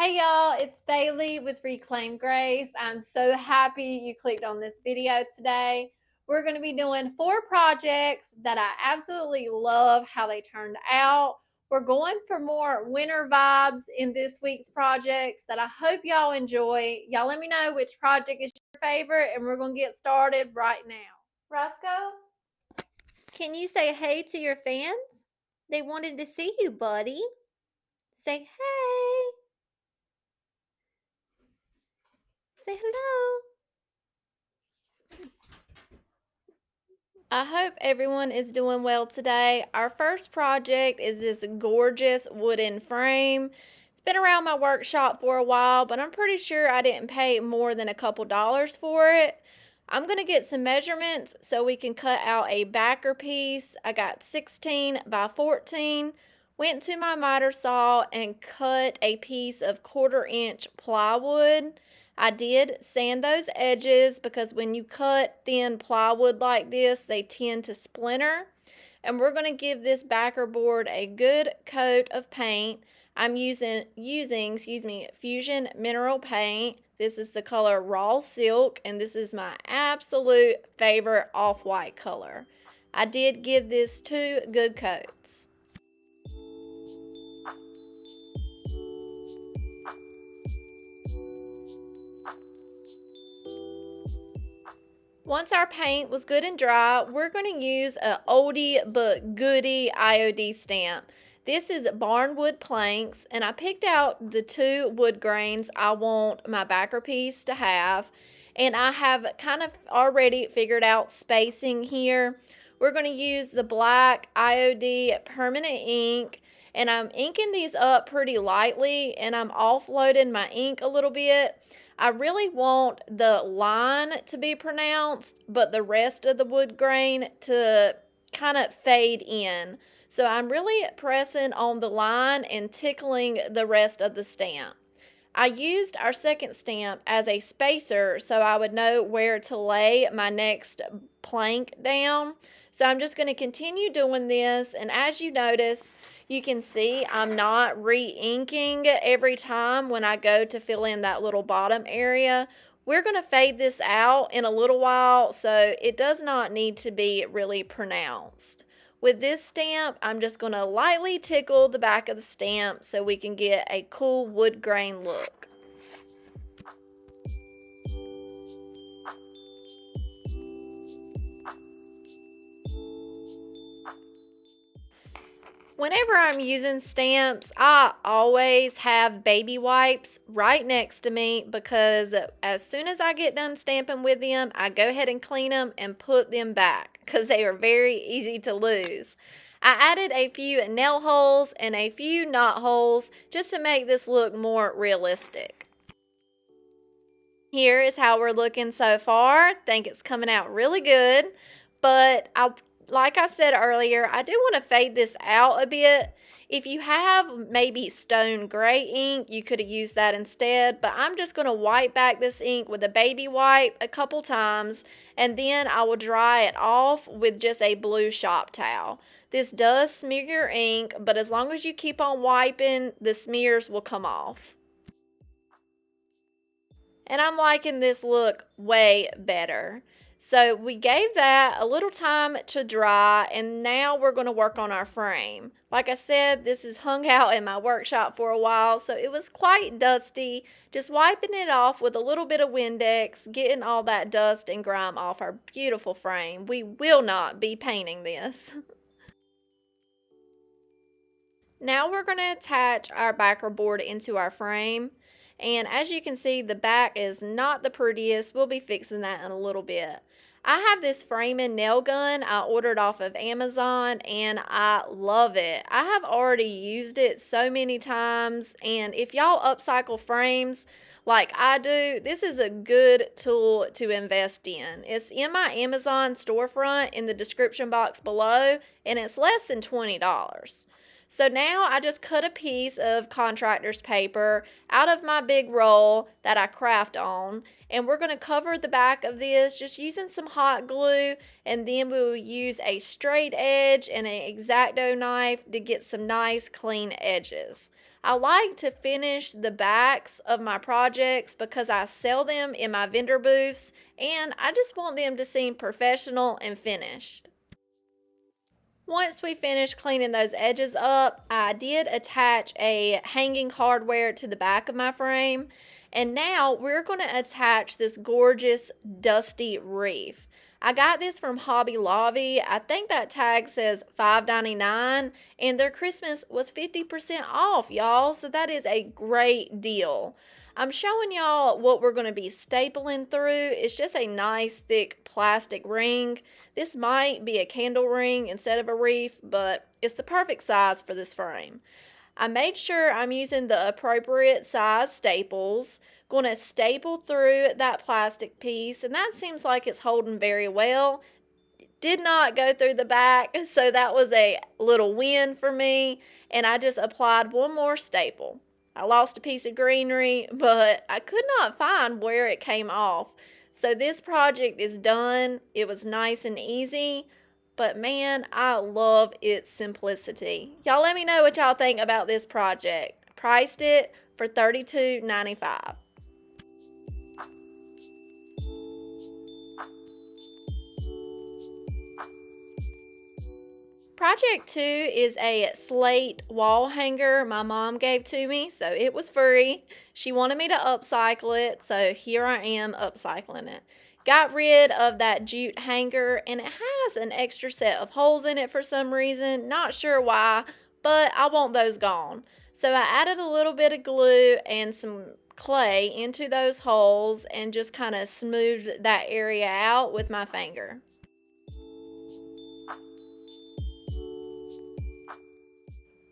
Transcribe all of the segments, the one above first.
Hey y'all, it's Bailey with Reclaim Grace. I'm so happy you clicked on this video today. We're going to be doing 4 projects that I absolutely love how they turned out. We're going for more winter vibes in this week's projects that I hope y'all enjoy. Y'all let me know which project is your favorite and we're going to get started right now. Roscoe, can you say hey to your fans? They wanted to see you, buddy. Say hey. Say hello. I hope everyone is doing well today. Our first project is this gorgeous wooden frame. It's been around my workshop for a while, but I'm pretty sure I didn't pay more than a couple dollars for it. I'm going to get some measurements so we can cut out a backer piece. I got 16 by 14. Went to my miter saw and cut a piece of 1/4 inch plywood. I did sand those edges because when you cut thin plywood like this, they tend to splinter. And we're going to give this backer board a good coat of paint. I'm using Fusion Mineral Paint. This is the color Raw Silk, and this is my absolute favorite off-white color. I did give this 2 good coats. Once our paint was good and dry, we're going to use an oldie but goodie IOD stamp. This is barnwood planks, and I picked out the 2 wood grains I want my backer piece to have, and I have kind of already figured out spacing here. We're going to use the black IOD permanent ink, and I'm inking these up pretty lightly, and I'm offloading my ink a little bit. I really want the line to be pronounced, but the rest of the wood grain to kind of fade in. So I'm really pressing on the line and tickling the rest of the stamp. I used our second stamp as a spacer so I would know where to lay my next plank down. So I'm just going to continue doing this, and as you notice, you can see I'm not re-inking every time when I go to fill in that little bottom area. We're going to fade this out in a little while, so it does not need to be really pronounced. With this stamp, I'm just going to lightly tickle the back of the stamp so we can get a cool wood grain look. Whenever I'm using stamps, I always have baby wipes right next to me because as soon as I get done stamping with them, I go ahead and clean them and put them back because they are very easy to lose. I added a few nail holes and a few knot holes just to make this look more realistic. Here is how we're looking so far. I think it's coming out really good, but like I said earlier, I do want to fade this out a bit. If you have maybe stone gray ink, you could have used that instead, but I'm just going to wipe back this ink with a baby wipe a couple times, and then I will dry it off with just a blue shop towel. This does smear your ink, but as long as you keep on wiping, the smears will come off. And I'm liking this look way better. So we gave that a little time to dry, and now we're going to work on our frame. Like I said, this is hung out in my workshop for a while, so it was quite dusty. Just wiping it off with a little bit of Windex, getting all that dust and grime off our beautiful frame. We will not be painting this. Now we're going to attach our backer board into our frame. And as you can see, the back is not the prettiest. We'll be fixing that in a little bit. I have this framing nail gun I ordered off of Amazon, and I love it. I have already used it so many times, and if y'all upcycle frames like I do, this is a good tool to invest in. It's in my Amazon storefront in the description box below, and it's less than $20. So now I just cut a piece of contractor's paper out of my big roll that I craft on, and we're going to cover the back of this just using some hot glue, and then we will use a straight edge and an X-Acto knife to get some nice clean edges. I like to finish the backs of my projects because I sell them in my vendor booths and I just want them to seem professional and finished. Once we finished cleaning those edges up, I did attach a hanging hardware to the back of my frame. And now we're going to attach this gorgeous dusty wreath. I got this from Hobby Lobby. I think that tag says $5.99 and their Christmas was 50% off, y'all. So that is a great deal. I'm showing y'all what we're going to be stapling through. It's just a nice thick plastic ring. This might be a candle ring instead of a wreath, but it's the perfect size for this frame. I made sure I'm using the appropriate size staples. Going to staple through that plastic piece, and that seems like it's holding very well. Did not go through the back, so that was a little win for me, and I just applied one more staple. I lost a piece of greenery, but I could not find where it came off. So this project is done. It was nice and easy, but man, I love its simplicity. Y'all let me know what y'all think about this project. Priced it for $32.95. Project 2 is a slate wall hanger my mom gave to me, so it was free. She wanted me to upcycle it, so here I am upcycling it. Got rid of that jute hanger, and it has an extra set of holes in it for some reason. Not sure why, but I want those gone. So I added a little bit of glue and some clay into those holes and just kind of smoothed that area out with my finger.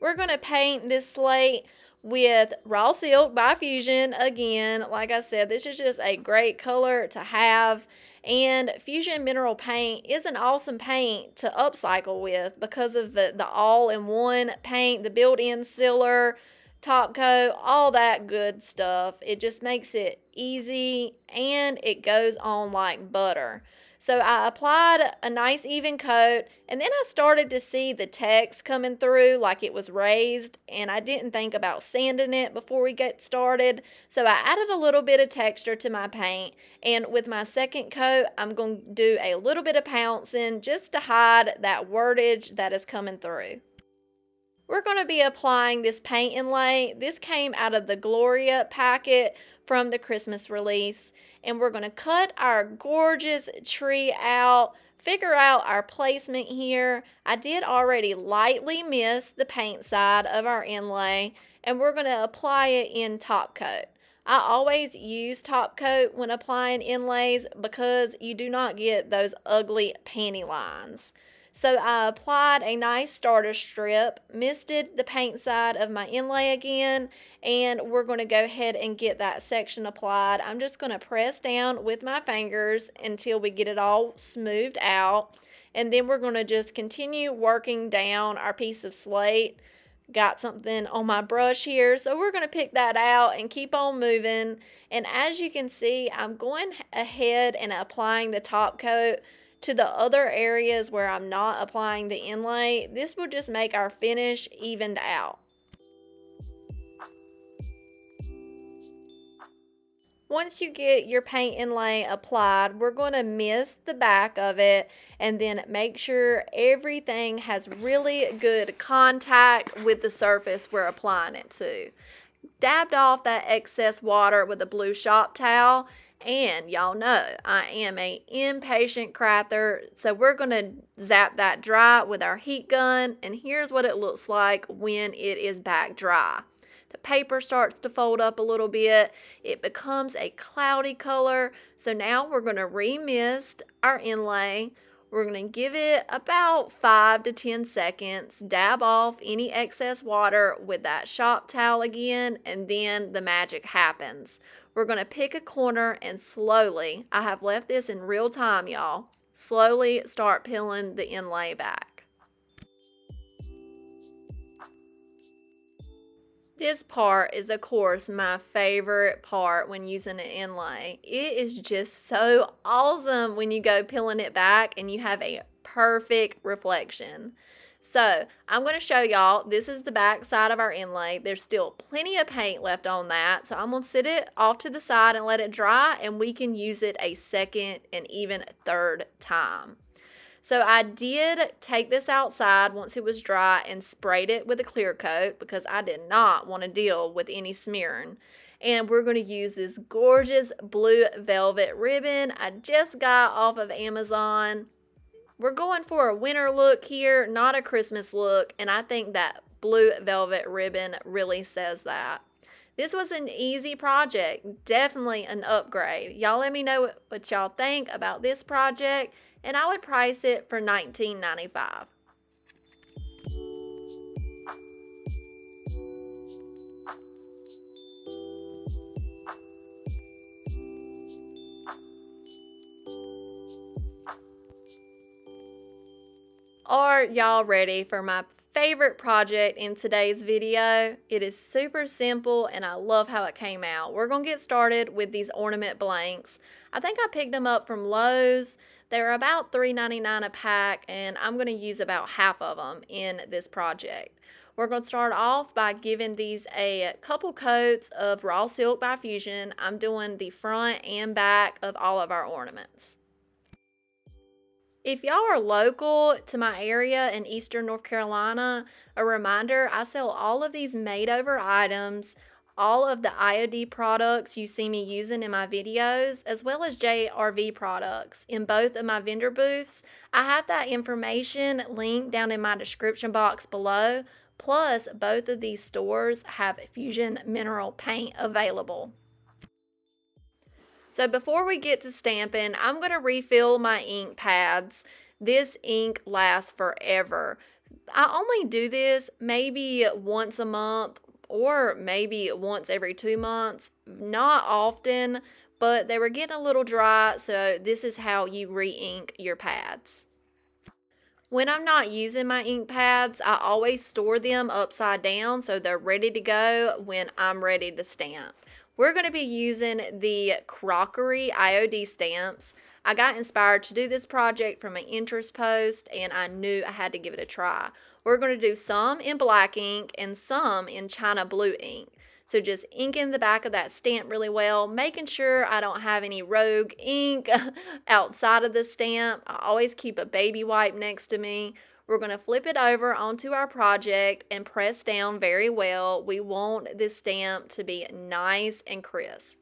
We're going to paint this slate with Raw Silk by Fusion. Again, like I said, this is just a great color to have. And Fusion Mineral Paint is an awesome paint to upcycle with because of the all-in-one paint, the built-in sealer, top coat, all that good stuff. It just makes it easy and it goes on like butter. So I applied a nice even coat, and then I started to see the text coming through like it was raised, and I didn't think about sanding it before we get started. So I added a little bit of texture to my paint, and with my second coat, I'm going to do a little bit of pouncing just to hide that wordage that is coming through. We're going to be applying this paint inlay. This came out of the Gloria packet from the Christmas release. And we're going to cut our gorgeous tree out, figure out our placement here. I did already lightly miss the paint side of our inlay, and we're going to apply it in top coat. I always use top coat when applying inlays because you do not get those ugly panty lines. So I applied a nice starter strip, misted the paint side of my inlay again, and we're going to go ahead and get that section applied. I'm just going to press down with my fingers until we get it all smoothed out, and then we're going to just continue working down our piece of slate. Got something on my brush here, so we're going to pick that out and keep on moving. And as you can see, I'm going ahead and applying the top coat to the other areas where I'm not applying the inlay. This will just make our finish evened out. Once you get your paint inlay applied, we're going to mist the back of it and then make sure everything has really good contact with the surface we're applying it to. Dabbed off that excess water with a blue shop towel. And y'all know I am a impatient crafter, so we're going to zap that dry with our heat gun, and here's what it looks like when it is back dry. The paper starts to fold up a little bit. It becomes a cloudy color, so now we're going to remist our inlay. We're going to give it about 5 to 10 seconds, dab off any excess water with that shop towel again, and then the magic happens. We're going to pick a corner and slowly, I have left this in real time, y'all, slowly start peeling the inlay back. This part is, of course, my favorite part when using an inlay. It is just so awesome when you go peeling it back and you have a perfect reflection. So I'm going to show y'all, this is the back side of our inlay. There's still plenty of paint left on that. So I'm going to sit it off to the side and let it dry, and we can use it a second and even third time. So I did take this outside once it was dry and sprayed it with a clear coat because I did not want to deal with any smearing. And we're going to use this gorgeous blue velvet ribbon I just got off of Amazon. We're going for a winter look here, not a Christmas look, and I think that blue velvet ribbon really says that. This was an easy project, definitely an upgrade. Y'all let me know what y'all think about this project, and I would price it for $19.95. Are y'all ready for my favorite project in today's video? It is super simple and I love how it came out. We're going to get started with these ornament blanks. I think I picked them up from Lowe's. They're about $3.99 a pack, and I'm going to use about half of them in this project. We're going to start off by giving these a couple coats of raw silk by Fusion. I'm doing the front and back of all of our ornaments. If y'all are local to my area in Eastern North Carolina, a reminder, I sell all of these made-over items, all of the IOD products you see me using in my videos, as well as JRV products in both of my vendor booths. I have that information linked down in my description box below, plus both of these stores have Fusion mineral paint available. So before we get to stamping, I'm going to refill my ink pads. This ink lasts forever. I only do this maybe once a month or maybe once every 2 months. Not often, but they were getting a little dry, so this is how you re-ink your pads. When I'm not using my ink pads, I always store them upside down so they're ready to go when I'm ready to stamp. We're going to be using the Crockery IOD stamps. I got inspired to do this project from an interest post, and I knew I had to give it a try. We're going to do some in black ink and some in China blue ink. So just inking the back of that stamp really well, making sure I don't have any rogue ink outside of the stamp. I always keep a baby wipe next to me. We're going to flip it over onto our project and press down very well. We want this stamp to be nice and crisp.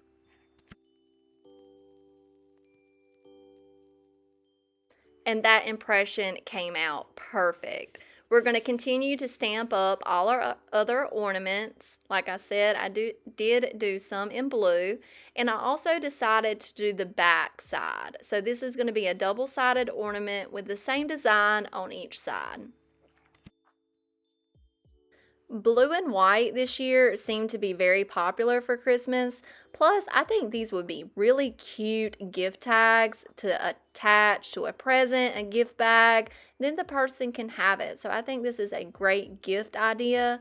And that impression came out perfect. We're going to continue to stamp up all our other ornaments. Like I said, I did do some in blue, and I also decided to do the back side. So this is going to be a double-sided ornament with the same design on each side. Blue and white this year seem to be very popular for Christmas. Plus, I think these would be really cute gift tags to attach to a present, a gift bag. Then the person can have it. So I think this is a great gift idea.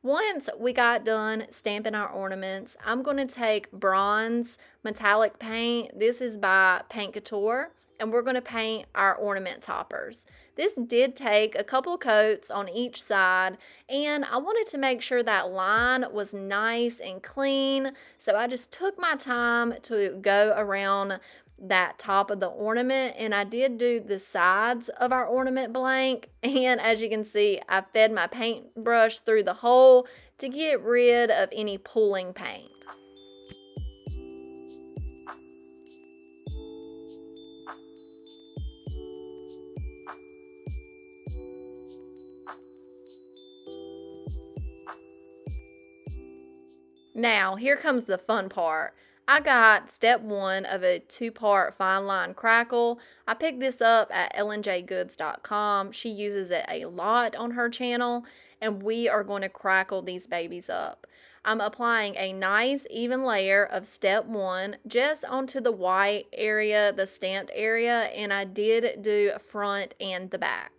Once we got done stamping our ornaments, I'm going to take bronze metallic paint. This is by Paint Couture, and we're going to paint our ornament toppers. This did take a couple coats on each side, and I wanted to make sure that line was nice and clean, so I just took my time to go around that top of the ornament, and I did do the sides of our ornament blank, and as you can see, I fed my paintbrush through the hole to get rid of any pooling paint. Now, here comes the fun part. I got step 1 of a 2-part fine line crackle. I picked this up at lnjgoods.com. She uses it a lot on her channel, and we are going to crackle these babies up. I'm applying a nice even layer of step 1 just onto the white area, the stamped area, and I did do front and the back.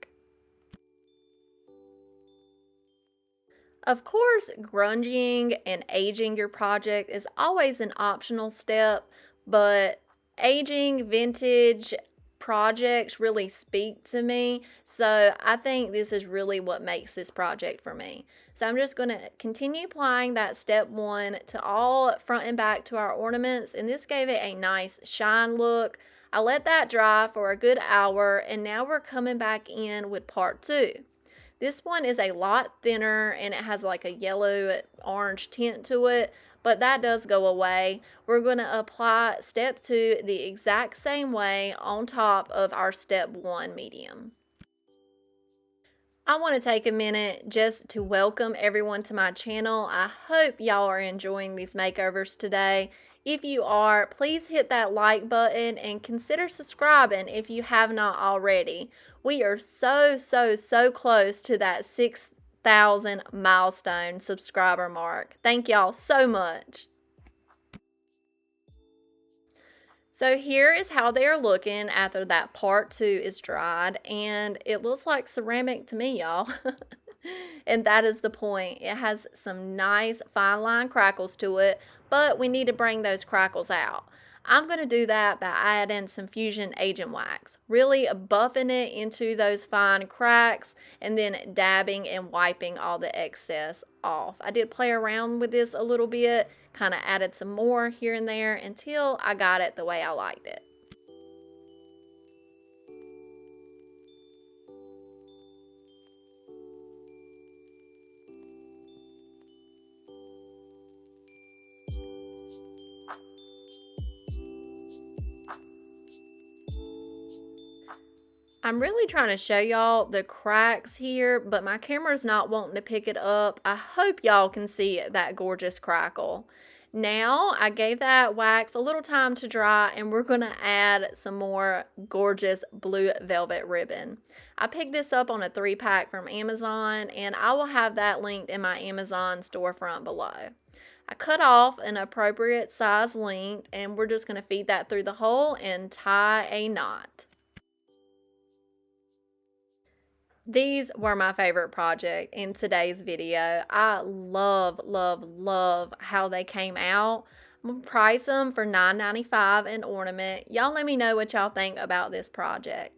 Of course, grunging and aging your project is always an optional step, but aging vintage projects really speak to me. So I think this is really what makes this project for me. So I'm just going to continue applying that step 1 to all front and back to our ornaments, and this gave it a nice shine look. I let that dry for a good hour, and now we're coming back in with part 2. This one is a lot thinner and it has like a yellow orange tint to it, but that does go away. We're going to apply step 2 the exact same way on top of our step 1 medium. I want to take a minute just to welcome everyone to my channel. I hope y'all are enjoying these makeovers today. If you are, please hit that like button and consider subscribing if you have not already. We are so close to that 6,000 milestone subscriber mark. Thank y'all so much. So here is how they are looking after that part 2 is dried, and it looks like ceramic to me, y'all. And that is the point. It has some nice fine line crackles to it, but we need to bring those crackles out. I'm going to do that by adding some Fusion Agent Wax, really buffing it into those fine cracks and then dabbing and wiping all the excess off. I did play around with this a little bit, kind of added some more here and there until I got it the way I liked it. I'm really trying to show y'all the cracks here, but my camera's not wanting to pick it up. I hope y'all can see that gorgeous crackle. Now I gave that wax a little time to dry, and we're going to add some more gorgeous blue velvet ribbon. I picked this up on a 3-pack from Amazon, and I will have that linked in my Amazon storefront below. I cut off an appropriate size length, and we're just going to feed that through the hole and tie a knot. These were my favorite project in today's video. I love how they came out. I'm going to price them for $9.95 an ornament. Y'all let me know what y'all think about this project.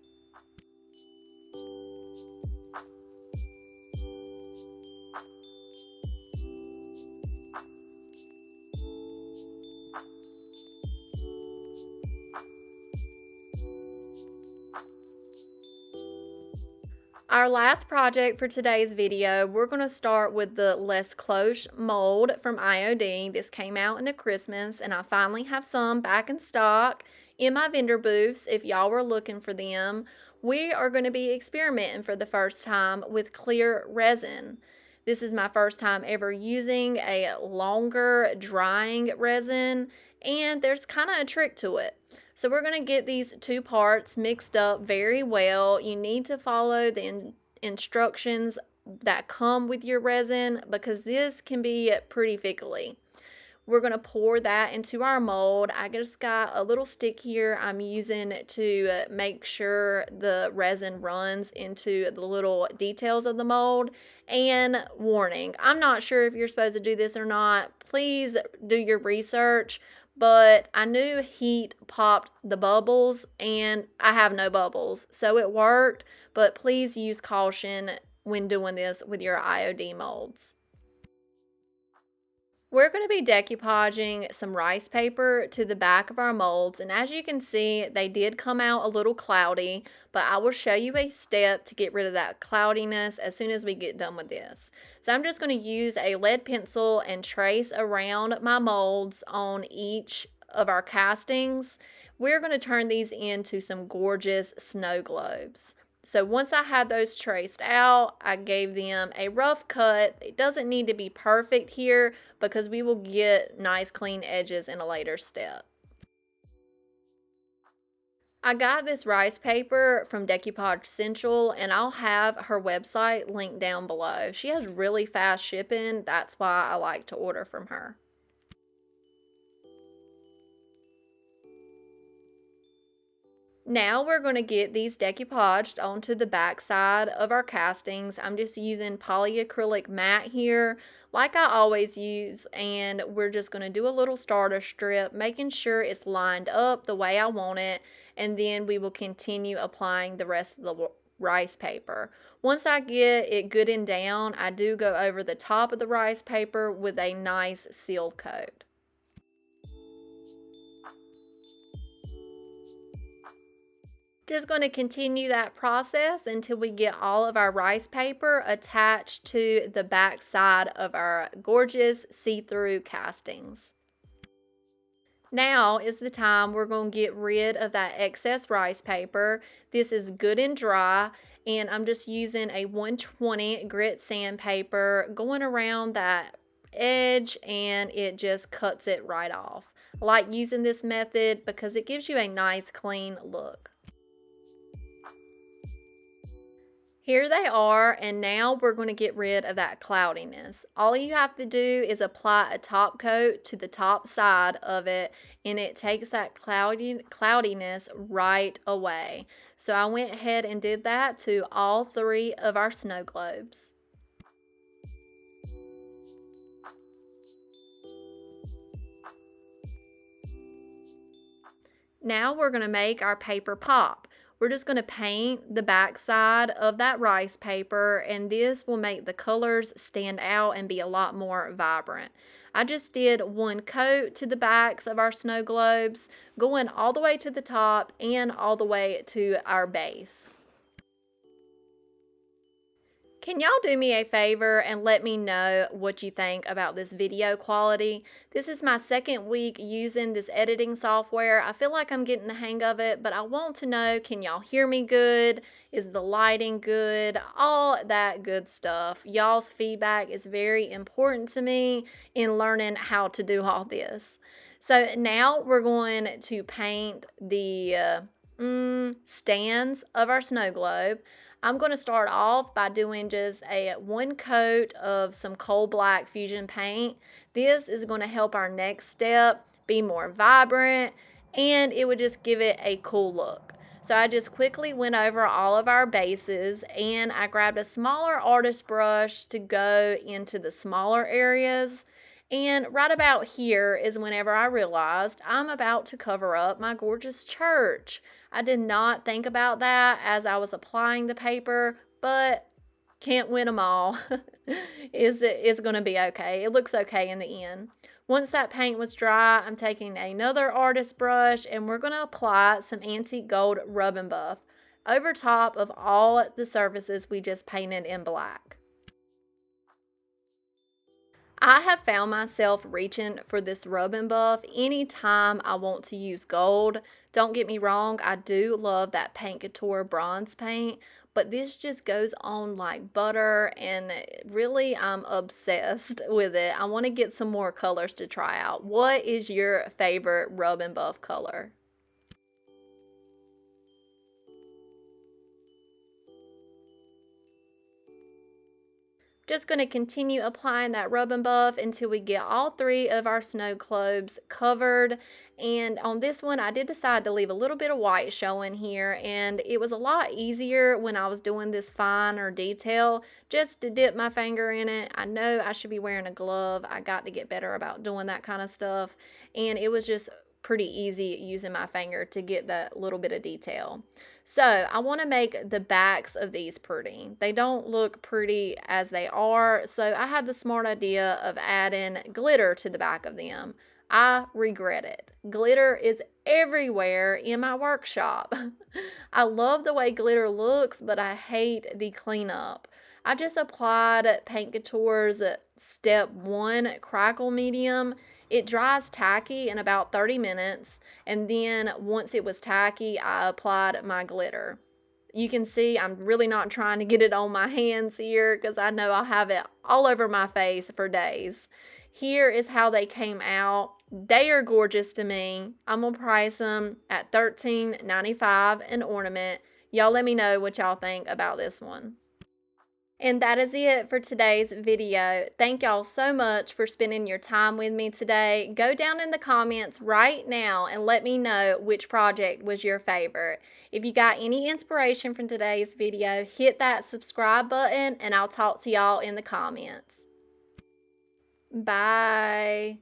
Our last project for today's video, we're going to start with the Les Cloche mold from IOD. This came out in the Christmas, and I finally have some back in stock in my vendor booths if y'all were looking for them. We are going to be experimenting for the first time with clear resin. This is my first time ever using a longer drying resin, and there's kind of a trick to it. So we're going to get these 2 parts mixed up very well. You need to follow the instructions that come with your resin because this can be pretty fickly. We're going to pour that into our mold. I just got a little stick here I'm using to make sure the resin runs into the little details of the mold. And warning, I'm not sure if you're supposed to do this or not. Please do your research. But I knew heat popped the bubbles, and I have no bubbles, so it worked, but please use caution when doing this with your IOD molds. We're going to be decoupaging some rice paper to the back of our molds, and as you can see, they did come out a little cloudy, but I will show you a step to get rid of that cloudiness as soon as we get done with this. So I'm just going to use a lead pencil and trace around my molds on each of our castings. We're going to turn these into some gorgeous snow globes. So once I had those traced out, I gave them a rough cut. It doesn't need to be perfect here because we will get nice clean edges in a later step. I got this rice paper from Decoupage Central, and I'll have her website linked down below. She has really fast shipping. That's why I like to order from her. Now we're going to get these decoupaged onto the back side of our castings. I'm just using polyacrylic matte here like I always use, and we're just going to do a little starter strip, making sure it's lined up the way I want it, and then we will continue applying the rest of the rice paper. Once I get it good and down, I do go over the top of the rice paper with a nice seal coat. Just going to continue that process until we get all of our rice paper attached to the back side of our gorgeous see-through castings. Now is the time we're going to get rid of that excess rice paper. This is good and dry, and I'm just using a 120 grit sandpaper going around that edge, and it just cuts it right off. I like using this method because it gives you a nice clean look. Here they are, and now we're going to get rid of that cloudiness. All you have to do is apply a top coat to the top side of it, and it takes that cloudiness right away. So I went ahead and did that to all 3 of our snow globes. Now we're going to make our paper pop. We're just going to paint the back side of that rice paper, and this will make the colors stand out and be a lot more vibrant. I just did 1 coat to the backs of our snow globes, going all the way to the top and all the way to our base. Can y'all do me a favor and let me know what you think about this video quality? This is my 2nd week using this editing software. I feel like I'm getting the hang of it, but I want to know, can y'all hear me good? Is the lighting good? All that good stuff. Y'all's feedback is very important to me in learning how to do all this. So now we're going to paint the stands of our snow globe. I'm going to start off by doing just a 1 coat of some coal black fusion paint. This is going to help our next step be more vibrant, and it would just give it a cool look. So I just quickly went over all of our bases, and I grabbed a smaller artist brush to go into the smaller areas. And right about here is whenever I realized I'm about to cover up my gorgeous church. I did not think about that as I was applying the paper, but can't win them all. It's going to be okay. It looks okay in the end. Once that paint was dry, I'm taking another artist brush, and we're going to apply some antique gold rub and buff over top of all the surfaces we just painted in black. I have found myself reaching for this rub and buff anytime I want to use gold. Don't get me wrong, I do love that Paint Couture bronze paint, but this just goes on like butter, and really I'm obsessed with it. I want to get some more colors to try out. What is your favorite rub and buff color? Just going to continue applying that rub and buff until we get all 3 of our snow globes covered. And on this one, I did decide to leave a little bit of white showing here, and it was a lot easier when I was doing this finer detail just to dip my finger in it. I know I should be wearing a glove. I got to get better about doing that kind of stuff, and it was just pretty easy using my finger to get that little bit of detail. So I want to make the backs of these pretty. They don't look pretty as they are, so I had the smart idea of adding glitter to the back of them. I regret it. Glitter is everywhere in my workshop. I love the way glitter looks, but I hate the cleanup. I just applied Paint Couture's Step 1 Crackle Medium. It dries tacky in about 30 minutes, and then once it was tacky, I applied my glitter. You can see I'm really not trying to get it on my hands here because I know I'll have it all over my face for days. Here is how they came out. They are gorgeous to me. I'm going to price them at $13.95 an ornament. Y'all let me know what y'all think about this one. And that is it for today's video. Thank y'all so much for spending your time with me today. Go down in the comments right now and let me know which project was your favorite. If you got any inspiration from today's video, hit that subscribe button and I'll talk to y'all in the comments. Bye.